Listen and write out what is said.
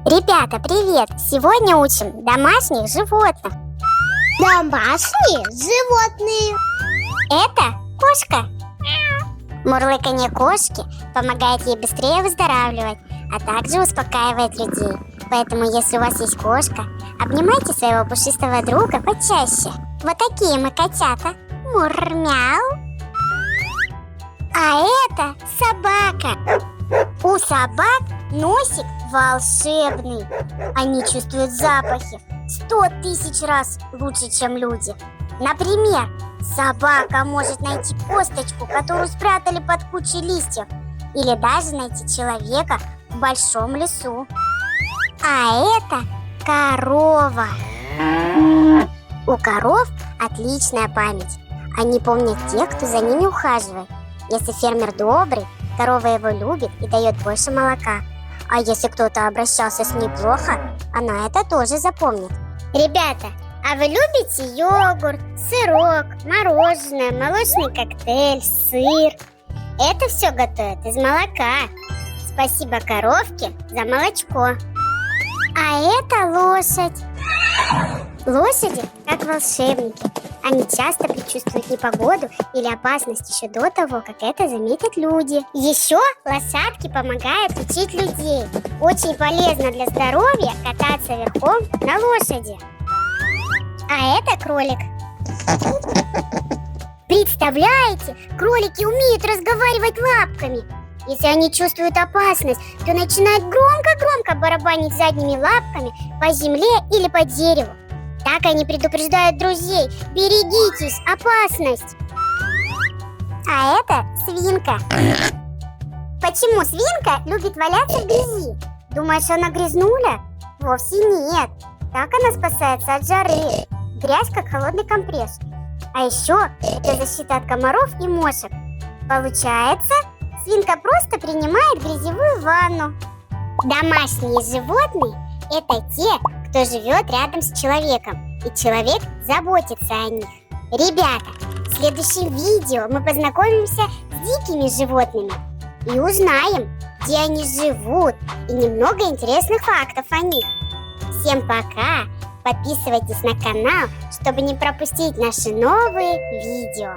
Ребята, привет! Сегодня учим домашних животных. Домашние животные. Это кошка. Мурлыканье кошки помогает ей быстрее выздоравливать, а также успокаивает людей. Поэтому, если у вас есть кошка, обнимайте своего пушистого друга почаще. Вот такие мы котята. Мур-мяу. А это собака. У собак носик волшебный. Они чувствуют запахи 100 000 раз лучше, чем люди. Например, собака может найти косточку, которую спрятали под кучей листьев, или даже найти человека в большом лесу. А это корова. У коров отличная память. Они помнят тех, кто за ними ухаживает. Если фермер добрый, корова его любит и дает больше молока. А если кто-то обращался с ней плохо, она это тоже запомнит. Ребята, а вы любите йогурт, сырок, мороженое, молочный коктейль, сыр? Это все готовят из молока. Спасибо коровке за молочко. А это лошадь. Лошади как волшебники. Они часто предчувствуют непогоду или опасность еще до того, как это заметят люди. Еще лошадки помогают лечить людей. Очень полезно для здоровья кататься верхом на лошади. А это кролик. Представляете, кролики умеют разговаривать лапками. Если они чувствуют опасность, то начинают громко-громко барабанить задними лапками по земле или по дереву. Так они предупреждают друзей: берегитесь, опасность. А это свинка. Почему свинка любит валяться в грязи? Думаешь, она грязнуля? Вовсе нет. Так она спасается от жары. Грязь как холодный компресс. А еще это защита от комаров и мошек. Получается, свинка просто принимает грязевую ванну. Домашние животные – это те, кто живет рядом с человеком, и человек заботится о них. Ребята, в следующем видео мы познакомимся с дикими животными и узнаем, где они живут, и немного интересных фактов о них. Всем пока! Подписывайтесь на канал, чтобы не пропустить наши новые видео.